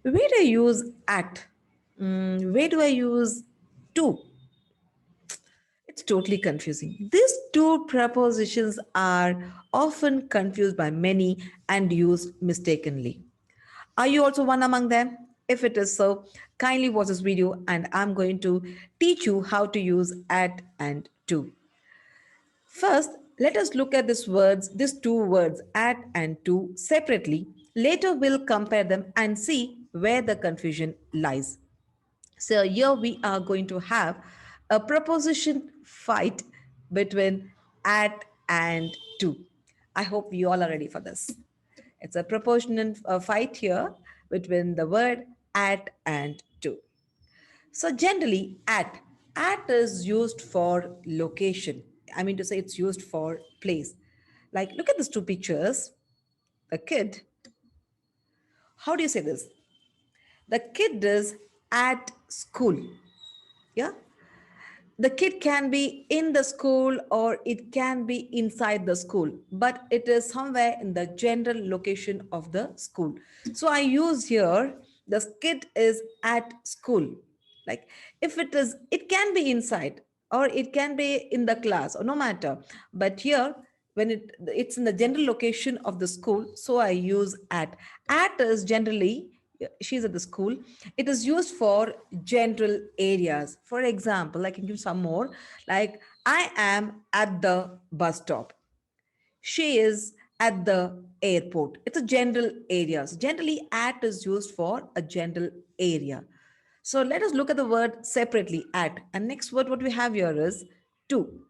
Where do I use at? Where do I use to? It's totally confusing. These two prepositions are often confused by many and used mistakenly. Are you also one among them? If it is so, kindly watch this video and I'm going to teach you how to use at and to. First, let us look at these two words, at and to, separately. Later, we'll compare them and see where the confusion lies. So here we are going to have a preposition fight between at and to. I hope you all are ready for this. It's a proportional fight here between the word at and to. So generally, at is used for location. I mean to say it's used for place. Like look at these two pictures. The kid. How do you say this? The kid is at school. Yeah. The kid can be in the school or it can be inside the school, but it is somewhere in the general location of the school. So I use here the kid is at school. Like if it is, it can be inside or it can be in the class or no matter. But here when it's in the general location of the school, so I use at. At is generally, she's at the school, it is used for general areas. For example, I can give some more, like I am at the bus stop, she is at the airport. It's a general area. So generally at is used for a general area. So let us look at the word separately, at. And next word what we have here is to.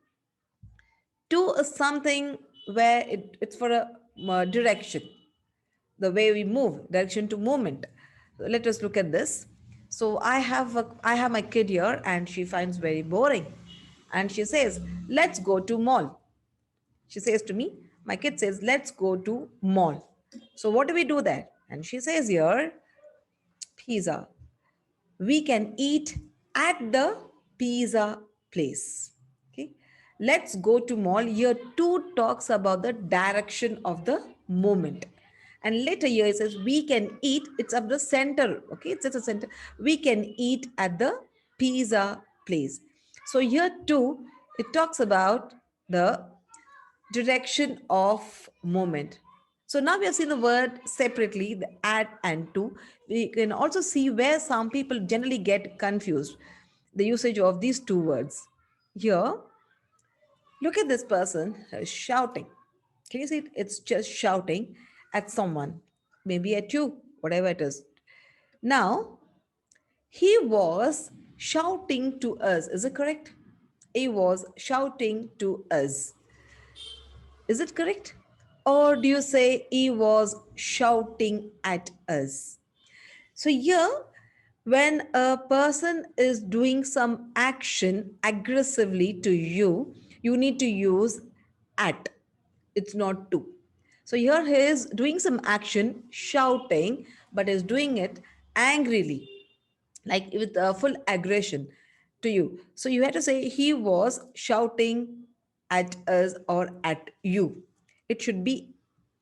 To is something where it's for a direction, the way we move, direction to movement. Let us look at this. So I have my kid here and she finds very boring. And she says, let's go to mall. She says to me, my kid says, let's go to mall. So what do we do there? And she says here, pizza. We can eat at the pizza place. Okay. Let's go to mall. Here two talks about the direction of the movement. And later here it says we can eat, it's of the center. Okay, it's at the center. We can eat at the pizza place. So here too, it talks about the direction of movement. So now we have seen the word separately, the at and to. We can also see where some people generally get confused, the usage of these two words. Here, look at this person shouting. Can you see it? It's just shouting at someone, maybe at you, whatever it is. Now, he was shouting to us. Is it correct? He was shouting to us. Is it correct? Or do you say he was shouting at us? So here, when a person is doing some action aggressively to you, you need to use at. It's not to. So here he is doing some action, shouting, but is doing it angrily, like with full aggression to you. So you have to say he was shouting at us or at you. It should be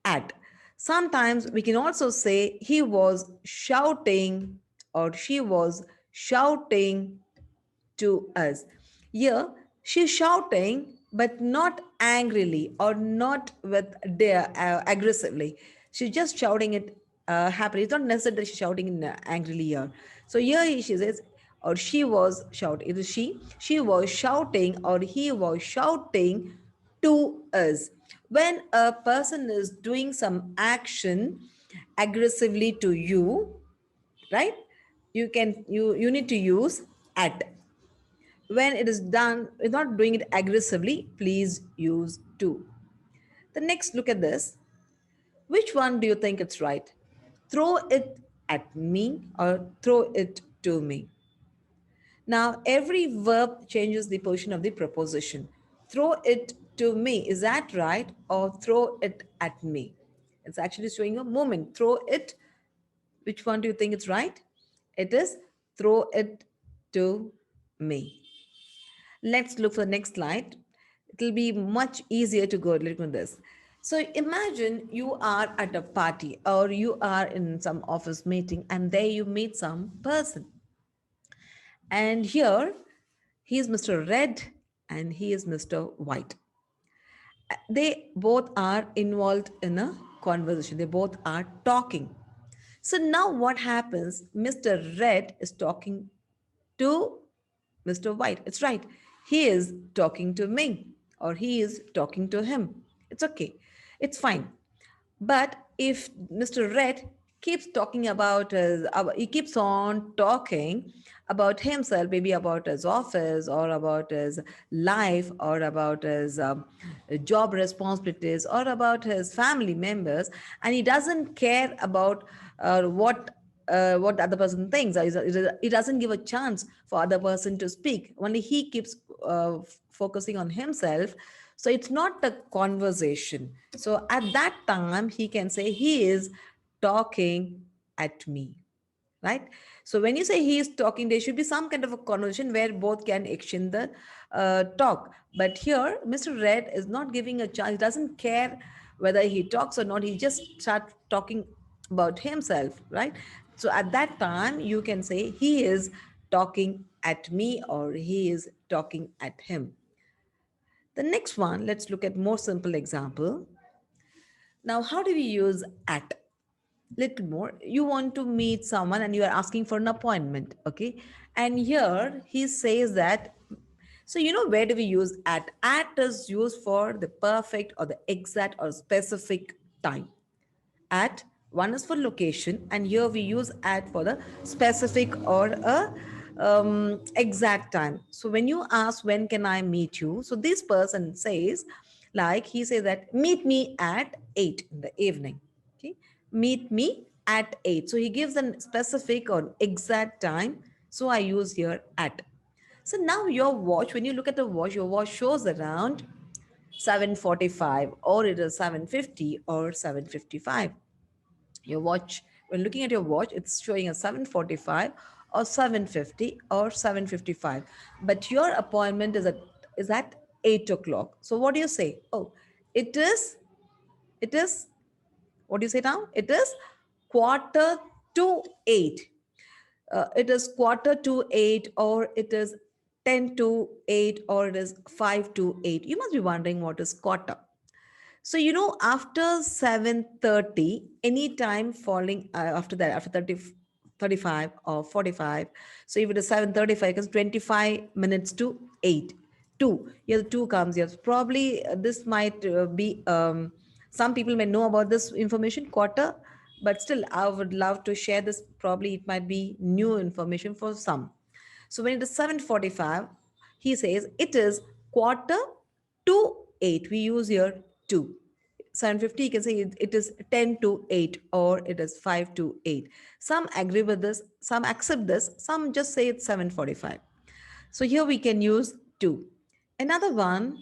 at. Sometimes we can also say he was shouting or she was shouting to us. Here, she's shouting, but not angrily or not with aggressively. She's just shouting it happily. It's not necessary that she's shouting in, angrily here. So here she says, or she was shouting. It is she. She was shouting, or he was shouting to us. When a person is doing some action aggressively to you, right? You need to use at. When it is done, it's not doing it aggressively, please use to. The next, look at this. Which one do you think it's right? Throw it at me or throw it to me. Now, every verb changes the position of the preposition. Throw it to me, is that right? Or throw it at me? It's actually showing a movement. Throw it. Which one do you think it's right? It is throw it to me. Let's look for the next slide. It will be much easier to go look at this. So imagine you are at a party or you are in some office meeting and there you meet some person. And here he is Mr. Red and he is Mr. White. They both are involved in a conversation, they both are talking. So now what happens? Mr. Red is talking to Mr. White. It's right. He is talking to me or he is talking to him. It's okay. It's fine. But if Mr. Red keeps talking he keeps on talking about himself, maybe about his office or about his life or about his job responsibilities or about his family members, and he doesn't care about what the other person thinks. He doesn't give a chance for other person to speak. Only he keeps focusing on himself. So it's not a conversation. So at that time, he can say he is talking at me, right? So when you say he is talking, there should be some kind of a conversation where both can exchange the talk. But here, Mr. Red is not giving a chance. He doesn't care whether he talks or not. He just start talking about himself, right? So at that time, you can say he is talking at me or he is talking at him. The next one, let's look at more simple example. Now, how do we use at? Little more. You want to meet someone and you are asking for an appointment, okay? And here he says that, so you know where do we use at? At is used for the perfect or the exact or specific time. At one is for location, and here we use at for the specific or a exact time. So when you ask when can I meet you, so this person says, like he says that meet me at 8 in the evening. Okay, meet me at 8. So he gives a specific or exact time. So I use here at. So now your watch, when you look at the watch, your watch shows around 7:45 or it is 7:50 or 7:55. Your watch, when looking at your watch, it's showing a 7:45 or 7:50 or 7:55. But your appointment is at 8 o'clock. So what do you say? Oh, it is, it is, what do you say now? It is quarter to 8. It is quarter to 8 or it is 10 to 8 or it is 5 to 8. You must be wondering what is quarter. So, after 7:30, any time falling after that, after 35 or 45. So, if it is 7:35, it's 25 minutes to 8. 2. Yeah, the 2 comes here. Probably this might be, some people may know about this information, quarter, but still, I would love to share this. Probably it might be new information for some. So, when it is 7:45, he says it is quarter to 8. We use here 2. 7:50, you can say it is 10 to 8 or it is 5 to 8. Some agree with this, some accept this, some just say it's 7:45. So here we can use 2. Another one,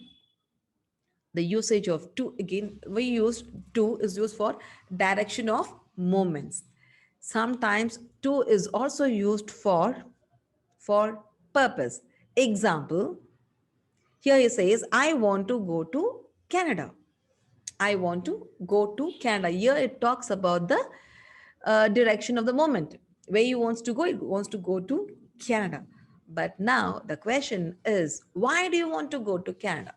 the usage of 2, again we use 2 is used for direction of movements. Sometimes 2 is also used for purpose. Example, here he says I want to go to Canada. I want to go to Canada. Here it talks about the direction of the moment. Where he wants to go, he wants to go to Canada. But now the question is, why do you want to go to Canada?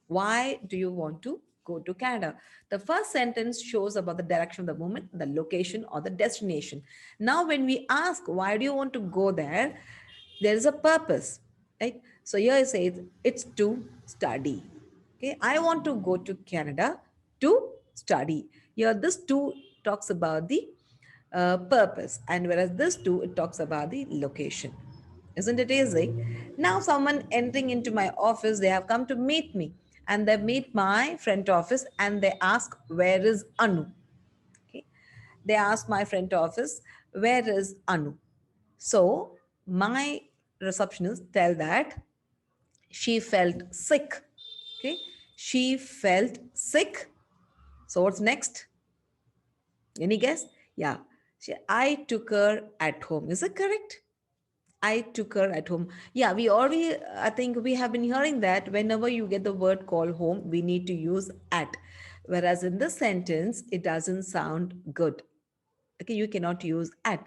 Why do you want to go to Canada? The first sentence shows about the direction of the moment, the location, or the destination. Now, when we ask, why do you want to go there? There is a purpose, right? So here it says it's to study. Okay, I want to go to Canada to study. Here, this to talks about the purpose, and whereas this to it talks about the location. Isn't it easy? Now, someone entering into my office, they have come to meet me and they meet my front office and they ask, where is Anu? Okay. They ask my front office, where is Anu? So, my receptionist tell that she felt sick. Okay. She felt sick. So, what's next? Any guess? Yeah. I took her at home. Is it correct? I took her at home. Yeah, we already, I think we have been hearing that whenever you get the word call home, we need to use at. Whereas in this sentence, it doesn't sound good. Okay, you cannot use at.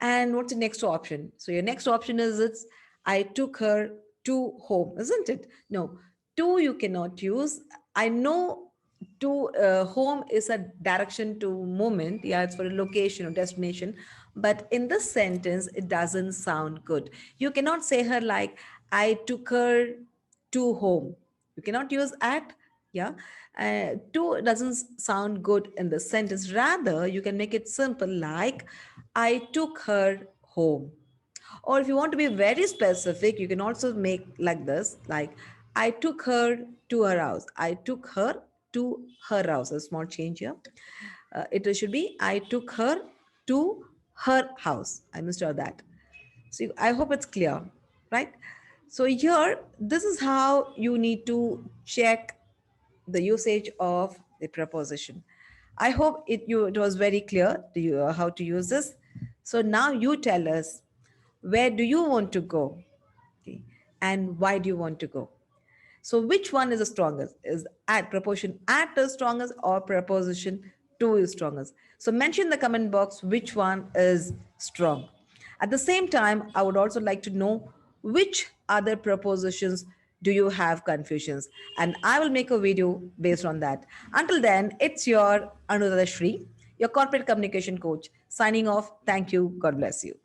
And what's the next option? So your next option is it's I took her to home, isn't it? No, to you cannot use. I know to home is a direction to movement. Yeah, it's for a location or destination. But in this sentence, it doesn't sound good. You cannot say her like I took her to home. You cannot use at. Yeah, to doesn't sound good in the sentence. Rather, you can make it simple like I took her home. Or if you want to be very specific, you can also make like this, like I took her to her house. I took her to her house. A small change here. It should be I took her to her house. I misheard that. So I hope it's clear, right? So here, this is how you need to check the usage of the preposition. I hope it was very clear to you how to use this. So now you tell us, where do you want to go? Okay. And why do you want to go? So which one is the strongest? Is at preposition at is strongest or preposition to is strongest? So mention in the comment box which one is strong. At the same time, I would also like to know which other prepositions do you have confusions, and I will make a video based on that. Until then, it's your Anurada Shri, your corporate communication coach, signing off. Thank you. God bless you.